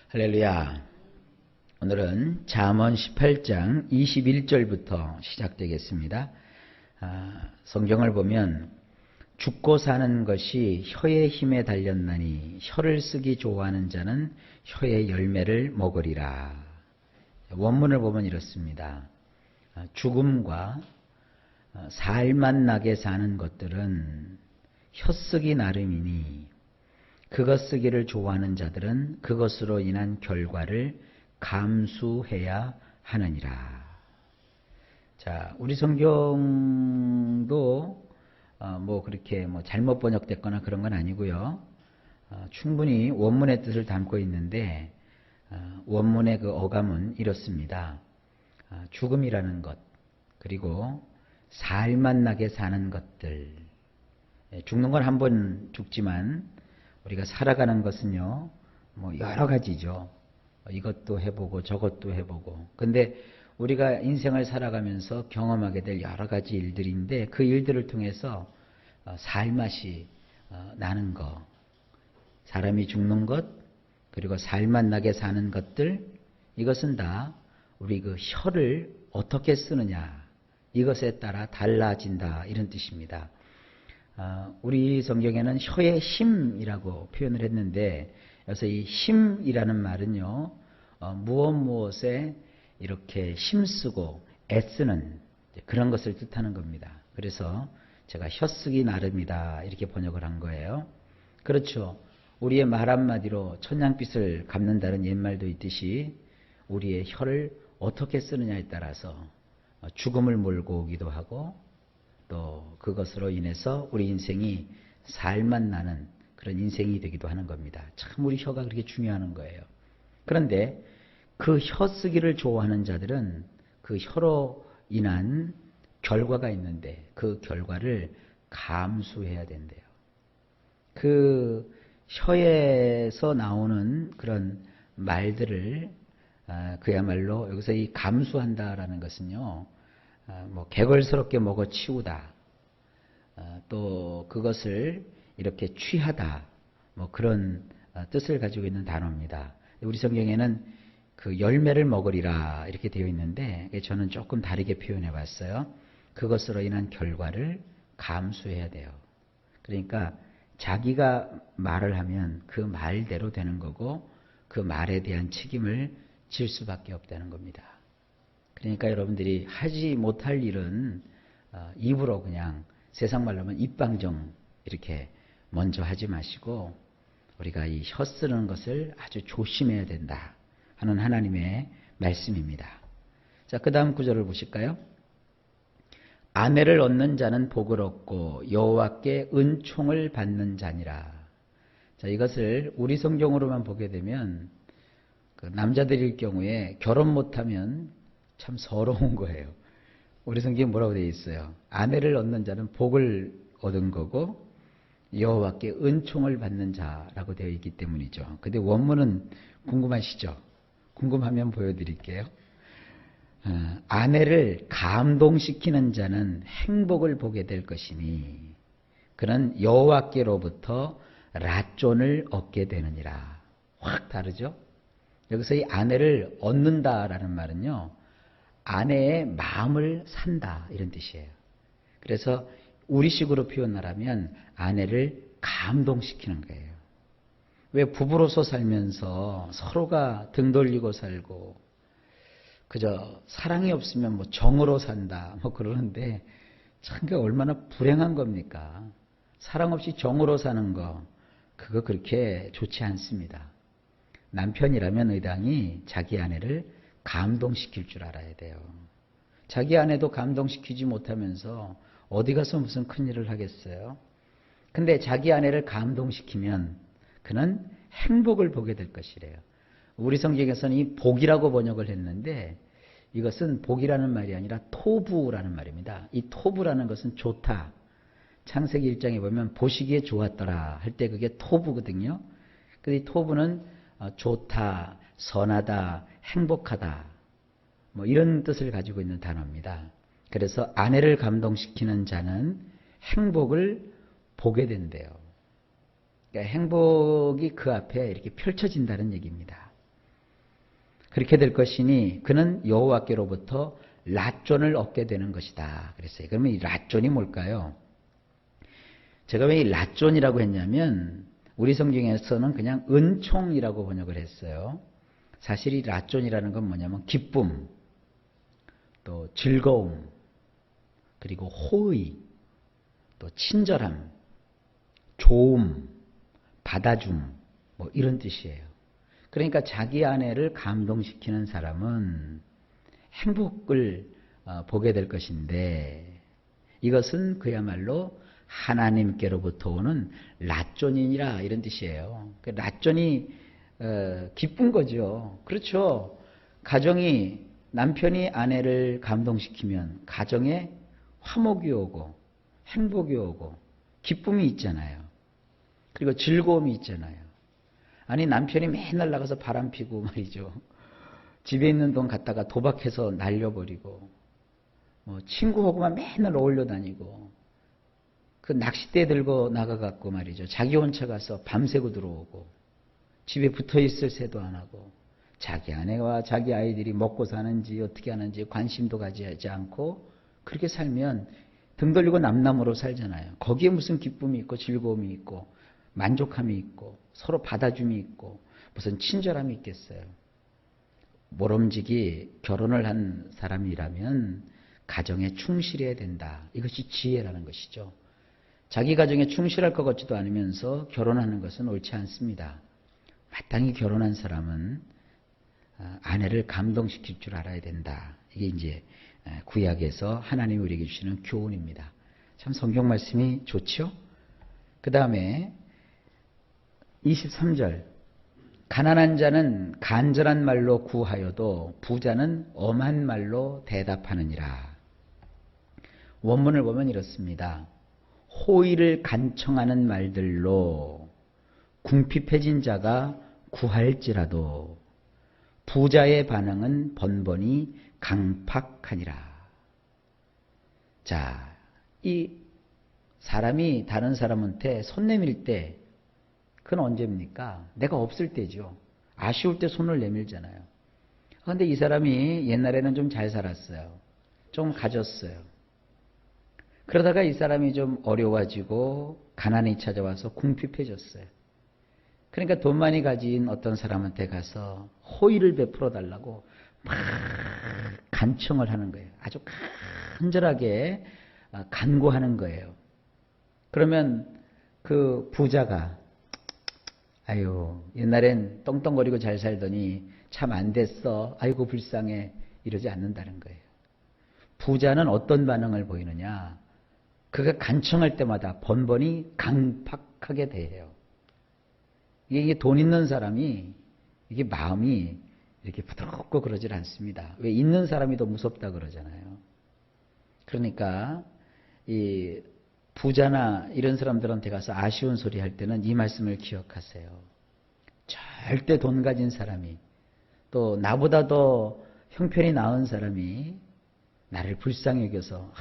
할렐루야. 오늘은 잠언 18장 21절부터 시작되겠습니다. 성경을 보면 죽고 사는 것이 혀의 힘에 달렸나니 혀를 쓰기 좋아하는 자는 혀의 열매를 먹으리라. 원문을 보면 이렇습니다. 죽음과 살만 나게 사는 것들은 혀쓰기 나름이니 그것 쓰기를 좋아하는 자들은 그것으로 인한 결과를 감수해야 하느니라. 자, 우리 성경도 그렇게 잘못 번역됐거나 그런 건 아니고요. 충분히 원문의 뜻을 담고 있는데 원문의 그 어감은 이렇습니다. 죽음이라는 것, 그리고 살만 나게 사는 것들. 죽는 건 한 번 죽지만 우리가 살아가는 것은요, 여러 가지죠. 이것도 해보고 저것도 해보고. 근데 우리가 인생을 살아가면서 경험하게 될 여러 가지 일들인데 그 일들을 통해서 살맛이 나는 것, 사람이 죽는 것, 그리고 살맛 나게 사는 것들, 이것은 다 우리 그 혀를 어떻게 쓰느냐, 이것에 따라 달라진다, 이런 뜻입니다. 우리 성경에는 혀의 힘이라고 표현을 했는데 여기서 이 힘이라는 말은요, 무엇에 이렇게 힘쓰고 애쓰는 그런 것을 뜻하는 겁니다. 그래서 제가 혀쓰기 나름이다 이렇게 번역을 한 거예요. 그렇죠. 우리의 말 한마디로 천냥빚을 갚는다는 옛말도 있듯이 우리의 혀를 어떻게 쓰느냐에 따라서 죽음을 몰고 오기도 하고 또 그것으로 인해서 우리 인생이 살만 나는 그런 인생이 되기도 하는 겁니다. 참 우리 혀가 그렇게 중요한 거예요. 그런데 그 혀 쓰기를 좋아하는 자들은 그 혀로 인한 결과가 있는데 그 결과를 감수해야 된대요. 그 혀에서 나오는 그런 말들을 그야말로 여기서 이 감수한다라는 것은요, 개걸스럽게 먹어치우다, 또 그것을 이렇게 취하다, 그런 뜻을 가지고 있는 단어입니다. 우리 성경에는 그 열매를 먹으리라 이렇게 되어 있는데 저는 조금 다르게 표현해 봤어요. 그것으로 인한 결과를 감수해야 돼요. 그러니까 자기가 말을 하면 그 말대로 되는 거고 그 말에 대한 책임을 질 수밖에 없다는 겁니다. 그러니까 여러분들이 하지 못할 일은 입으로 그냥 세상 말로 하면 입방정 이렇게 먼저 하지 마시고 우리가 이 혀 쓰는 것을 아주 조심해야 된다 하는 하나님의 말씀입니다. 자, 그 다음 구절을 보실까요? 아내를 얻는 자는 복을 얻고 여호와께 은총을 받는 자니라. 자, 이것을 우리 성경으로만 보게 되면 그 남자들일 경우에 결혼 못하면 참 서러운 거예요. 우리 성경에 뭐라고 되어 있어요? 아내를 얻는 자는 복을 얻은 거고 여호와께 은총을 받는 자라고 되어 있기 때문이죠. 근데 원문은 궁금하시죠? 궁금하면 보여드릴게요. 아내를 감동시키는 자는 행복을 보게 될 것이니 그는 여호와께로부터 라존을 얻게 되느니라. 확 다르죠? 여기서 이 아내를 얻는다라는 말은요, 아내의 마음을 산다 이런 뜻이에요. 그래서 우리식으로 표현하라면 아내를 감동시키는 거예요. 왜 부부로서 살면서 서로가 등 돌리고 살고 그저 사랑이 없으면 정으로 산다 그러는데 참 그게 얼마나 불행한 겁니까? 사랑 없이 정으로 사는 거 그거 그렇게 좋지 않습니다. 남편이라면 의당이 자기 아내를 감동시킬 줄 알아야 돼요. 자기 아내도 감동시키지 못하면서 어디 가서 무슨 큰일을 하겠어요? 근데 자기 아내를 감동시키면 그는 행복을 보게 될 것이래요. 우리 성경에서는 이 복이라고 번역을 했는데 이것은 복이라는 말이 아니라 토부라는 말입니다. 이 토부라는 것은 좋다. 창세기 1장에 보면 보시기에 좋았더라 할 때 그게 토부거든요. 근데 이 토부는 좋다, 선하다, 행복하다 이런 뜻을 가지고 있는 단어입니다. 그래서 아내를 감동시키는 자는 행복을 보게 된대요. 그러니까 행복이 그 앞에 이렇게 펼쳐진다는 얘기입니다. 그렇게 될 것이니 그는 여호와께로부터 랏존을 얻게 되는 것이다. 그랬어요. 그러면 이 랏존이 뭘까요? 제가 왜 이 랏존이라고 했냐면 우리 성경에서는 그냥 은총이라고 번역을 했어요. 사실 이 랏존이라는 건 뭐냐면 기쁨, 또 즐거움, 그리고 호의, 또 친절함, 좋음, 받아줌, 뭐 이런 뜻이에요. 그러니까 자기 아내를 감동시키는 사람은 행복을 보게 될 것인데 이것은 그야말로 하나님께로부터 오는 랏존이니라 이런 뜻이에요. 랏존이 기쁜 거죠. 그렇죠. 가정이 남편이 아내를 감동시키면 가정에 화목이 오고 행복이 오고 기쁨이 있잖아요. 그리고 즐거움이 있잖아요. 아니 남편이 맨날 나가서 바람 피고 말이죠. 집에 있는 돈 갖다가 도박해서 날려버리고 뭐 친구하고만 맨날 어울려 다니고 그 낚싯대 들고 나가갖고 말이죠. 자기 혼자 가서 밤새고 들어오고 집에 붙어있을 새도 안 하고 자기 아내와 자기 아이들이 먹고 사는지 어떻게 하는지 관심도 가지지 않고 그렇게 살면 등 돌리고 남남으로 살잖아요. 거기에 무슨 기쁨이 있고 즐거움이 있고 만족함이 있고 서로 받아줌이 있고 무슨 친절함이 있겠어요. 모름지기 결혼을 한 사람이라면 가정에 충실해야 된다. 이것이 지혜라는 것이죠. 자기 가정에 충실할 것 같지도 않으면서 결혼하는 것은 옳지 않습니다. 마땅히 결혼한 사람은 아내를 감동시킬 줄 알아야 된다. 이게 이제 구약에서 하나님이 우리에게 주시는 교훈입니다. 참 성경 말씀이 좋죠? 그 다음에 23절 가난한 자는 간절한 말로 구하여도 부자는 엄한 말로 대답하느니라. 원문을 보면 이렇습니다. 호의를 간청하는 말들로 궁핍해진 자가 구할지라도 부자의 반응은 번번이 강팍하니라. 자, 이 사람이 다른 사람한테 손 내밀 때 그건 언제입니까? 내가 없을 때죠. 아쉬울 때 손을 내밀잖아요. 그런데 이 사람이 옛날에는 좀 잘 살았어요. 좀 가졌어요. 그러다가 이 사람이 좀 어려워지고 가난이 찾아와서 궁핍해졌어요. 그러니까 돈 많이 가진 어떤 사람한테 가서 호의를 베풀어 달라고 막 간청을 하는 거예요. 아주 간절하게 간구하는 거예요. 그러면 그 부자가 아유 옛날엔 떵떵거리고 잘 살더니 참 안 됐어. 아이고 불쌍해. 이러지 않는다는 거예요. 부자는 어떤 반응을 보이느냐. 그가 간청할 때마다 번번이 강팍하게 대해요. 이게 돈 있는 사람이 이게 마음이 이렇게 부드럽고 그러질 않습니다. 왜 있는 사람이 더 무섭다 그러잖아요. 그러니까 이 부자나 이런 사람들한테 가서 아쉬운 소리 할 때는 이 말씀을 기억하세요. 절대 돈 가진 사람이 또 나보다 더 형편이 나은 사람이 나를 불쌍히 여겨서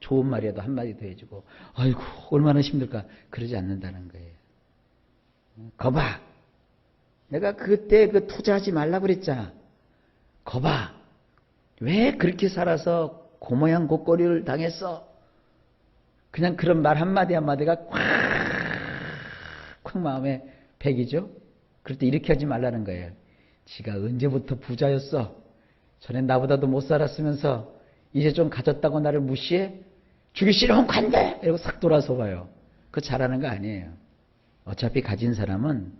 좋은 말이라도 한마디 더 해주고 아이고 얼마나 힘들까 그러지 않는다는 거예요. 거봐 내가 그때 그 투자하지 말라고 그랬잖아. 거봐 왜 그렇게 살아서 고모양 곡거리를 당했어. 그냥 그런 말 한마디 한마디가 콱 마음에 백이죠. 그럴 때 이렇게 하지 말라는 거예요. 지가 언제부터 부자였어. 전엔 나보다도 못 살았으면서 이제 좀 가졌다고 나를 무시해? 주기 싫으면 간대! 이러고 싹 돌아서 봐요. 그거 잘하는 거 아니에요. 어차피 가진 사람은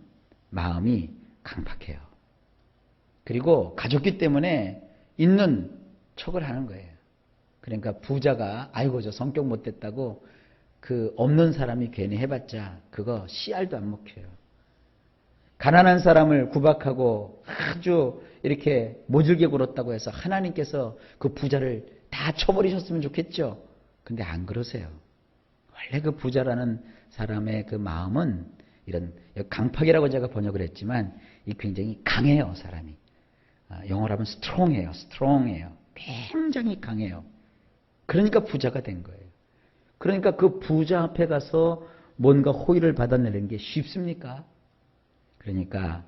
마음이 강팍해요. 그리고 가졌기 때문에 있는 척을 하는 거예요. 그러니까 부자가 아이고 저 성격 못됐다고 그 없는 사람이 괜히 해봤자 그거 씨알도 안 먹혀요. 가난한 사람을 구박하고 아주 이렇게 모질게 굴었다고 해서 하나님께서 그 부자를 다 쳐버리셨으면 좋겠죠. 근데 안 그러세요. 원래 그 부자라는 사람의 그 마음은 이런 강팍이라고 제가 번역을 했지만 이 굉장히 강해요. 사람이. 영어로 하면 스트롱해요. 굉장히 강해요. 그러니까 부자가 된 거예요. 그러니까 그 부자 앞에 가서 뭔가 호의를 받아내는 게 쉽습니까? 그러니까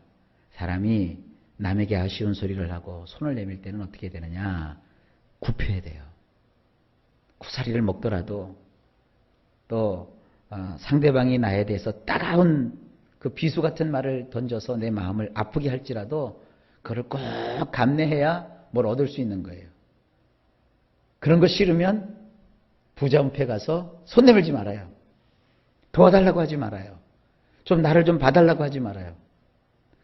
사람이 남에게 아쉬운 소리를 하고 손을 내밀 때는 어떻게 되느냐? 굽혀야 돼요. 구사리를 먹더라도 또 상대방이 나에 대해서 따가운 그 비수 같은 말을 던져서 내 마음을 아프게 할지라도 그걸 꼭 감내해야 뭘 얻을 수 있는 거예요. 그런 거 싫으면 부자 은폐 가서 손 내밀지 말아요. 도와달라고 하지 말아요. 좀 나를 좀 봐달라고 하지 말아요.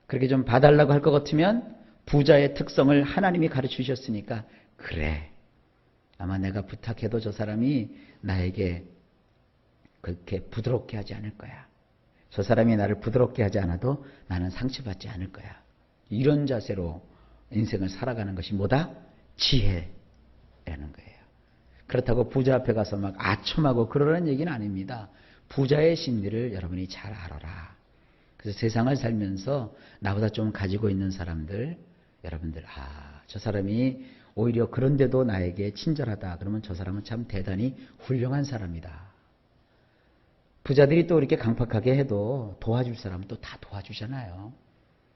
그렇게 좀 봐달라고 할 것 같으면 부자의 특성을 하나님이 가르치셨으니까 그래. 아마 내가 부탁해도 저 사람이 나에게 그렇게 부드럽게 하지 않을 거야. 저 사람이 나를 부드럽게 하지 않아도 나는 상처받지 않을 거야. 이런 자세로 인생을 살아가는 것이 뭐다? 지혜라는 거예요. 그렇다고 부자 앞에 가서 막 아첨하고 그러라는 얘기는 아닙니다. 부자의 심리를 여러분이 잘 알아라. 그래서 세상을 살면서 나보다 좀 가지고 있는 사람들, 여러분들, 저 사람이 오히려 그런데도 나에게 친절하다. 그러면 저 사람은 참 대단히 훌륭한 사람이다. 부자들이 또 이렇게 강팍하게 해도 도와줄 사람은 또 다 도와주잖아요.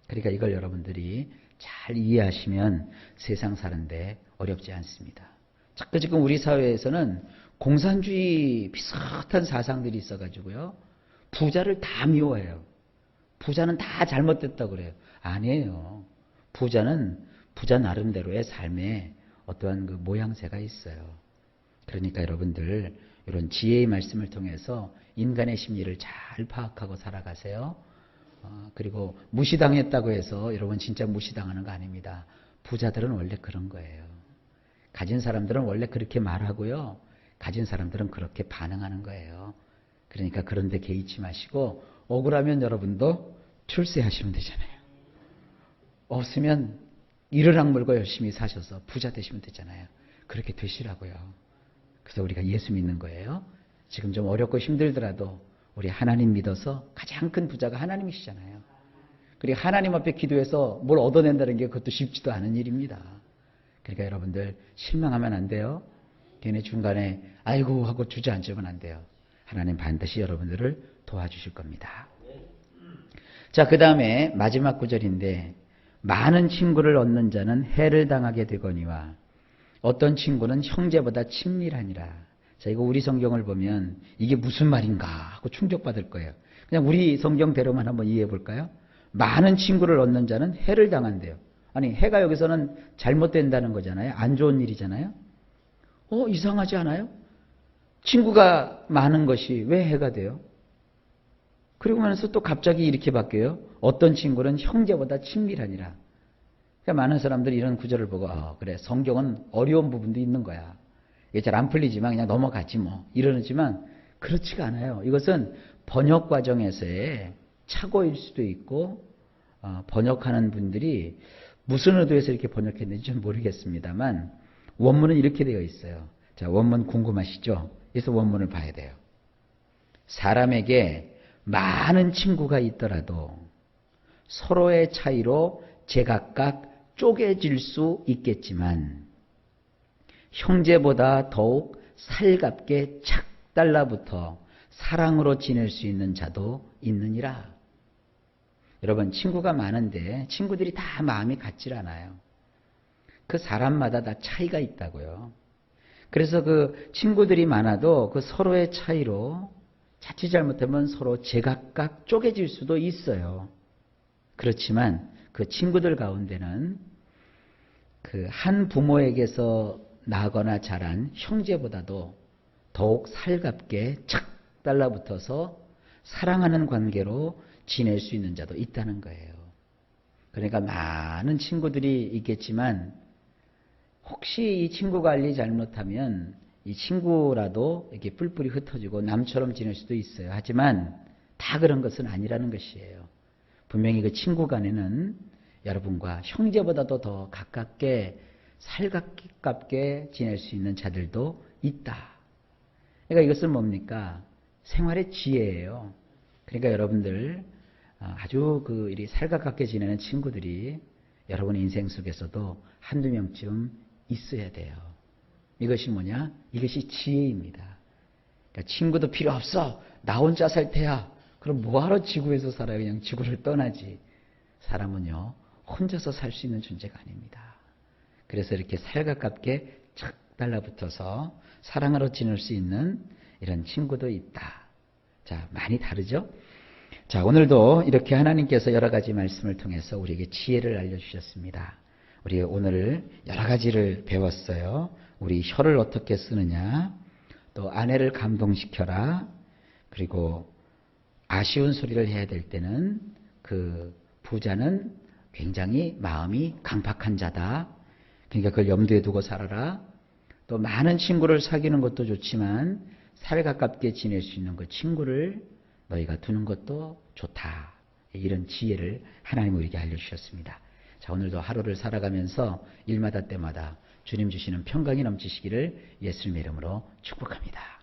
그러니까 이걸 여러분들이 잘 이해하시면 세상 사는데 어렵지 않습니다. 자꾸 지금 우리 사회에서는 공산주의 비슷한 사상들이 있어가지고요. 부자를 다 미워해요. 부자는 다 잘못됐다고 그래요. 아니에요. 부자는 부자 나름대로의 삶에 어떠한 그 모양새가 있어요. 그러니까 여러분들 이런 지혜의 말씀을 통해서 인간의 심리를 잘 파악하고 살아가세요. 그리고 무시당했다고 해서 여러분 진짜 무시당하는 거 아닙니다. 부자들은 원래 그런 거예요. 가진 사람들은 원래 그렇게 말하고요. 가진 사람들은 그렇게 반응하는 거예요. 그러니까 그런 데 개의치 마시고 억울하면 여러분도 출세하시면 되잖아요. 없으면 이를 악물고 열심히 사셔서 부자 되시면 되잖아요. 그렇게 되시라고요. 그래서 우리가 예수 믿는 거예요. 지금 좀 어렵고 힘들더라도 우리 하나님 믿어서 가장 큰 부자가 하나님이시잖아요. 그리고 하나님 앞에 기도해서 뭘 얻어낸다는 게 그것도 쉽지도 않은 일입니다. 그러니까 여러분들 실망하면 안 돼요. 걔네 중간에 아이고 하고 주저앉으면 안 돼요. 하나님 반드시 여러분들을 도와주실 겁니다. 자, 그 다음에 마지막 구절인데 많은 친구를 얻는 자는 해를 당하게 되거니와 어떤 친구는 형제보다 친밀하니라. 자, 이거 우리 성경을 보면 이게 무슨 말인가 하고 충격받을 거예요. 그냥 우리 성경대로만 한번 이해해 볼까요? 많은 친구를 얻는 자는 해를 당한대요. 아니, 해가 여기서는 잘못된다는 거잖아요. 안 좋은 일이잖아요. 이상하지 않아요? 친구가 많은 것이 왜 해가 돼요? 그리고 나서 또 갑자기 이렇게 바뀌어요. 어떤 친구는 형제보다 친밀하니라. 그러니까 많은 사람들이 이런 구절을 보고 그래, 성경은 어려운 부분도 있는 거야. 이게 잘 안 풀리지만 그냥 넘어가지 뭐 이러지만 그렇지가 않아요. 이것은 번역 과정에서의 착오일 수도 있고 번역하는 분들이 무슨 의도에서 이렇게 번역했는지 좀 모르겠습니다만 원문은 이렇게 되어 있어요. 자, 원문 궁금하시죠? 그래서 원문을 봐야 돼요. 사람에게 많은 친구가 있더라도 서로의 차이로 제각각 쪼개질 수 있겠지만 형제보다 더욱 살갑게 착 달라붙어 사랑으로 지낼 수 있는 자도 있느니라. 여러분, 친구가 많은데 친구들이 다 마음이 같질 않아요. 그 사람마다 다 차이가 있다고요. 그래서 그 친구들이 많아도 그 서로의 차이로 자칫 잘못하면 서로 제각각 쪼개질 수도 있어요. 그렇지만 그 친구들 가운데는 그 한 부모에게서 나거나 자란 형제보다도 더욱 살갑게 착 달라붙어서 사랑하는 관계로 지낼 수 있는 자도 있다는 거예요. 그러니까 많은 친구들이 있겠지만 혹시 이 친구 관리 잘못하면 이 친구라도 이렇게 뿔뿔이 흩어지고 남처럼 지낼 수도 있어요. 하지만 다 그런 것은 아니라는 것이에요. 분명히 그 친구 간에는 여러분과 형제보다도 더 가깝게 살갑게 지낼 수 있는 자들도 있다. 그러니까 이것은 뭡니까? 생활의 지혜예요. 그러니까 여러분들 아주 그 이리 살갑게 지내는 친구들이 여러분의 인생 속에서도 한두 명쯤 있어야 돼요. 이것이 뭐냐? 이것이 지혜입니다. 그러니까 친구도 필요 없어. 나 혼자 살 테야. 그럼 뭐하러 지구에서 살아요? 그냥 지구를 떠나지. 사람은요, 혼자서 살 수 있는 존재가 아닙니다. 그래서 이렇게 살가깝게 착 달라붙어서 사랑으로 지낼 수 있는 이런 친구도 있다. 자, 많이 다르죠? 자, 오늘도 이렇게 하나님께서 여러 가지 말씀을 통해서 우리에게 지혜를 알려주셨습니다. 우리 오늘 여러 가지를 배웠어요. 우리 혀를 어떻게 쓰느냐, 또 아내를 감동시켜라, 그리고 아쉬운 소리를 해야 될 때는 그 부자는 굉장히 마음이 강팍한 자다. 그러니까 그걸 염두에 두고 살아라. 또 많은 친구를 사귀는 것도 좋지만 살가깝게 지낼 수 있는 그 친구를 너희가 두는 것도 좋다. 이런 지혜를 하나님 우리에게 알려주셨습니다. 자, 오늘도 하루를 살아가면서 일마다 때마다 주님 주시는 평강이 넘치시기를 예수님의 이름으로 축복합니다.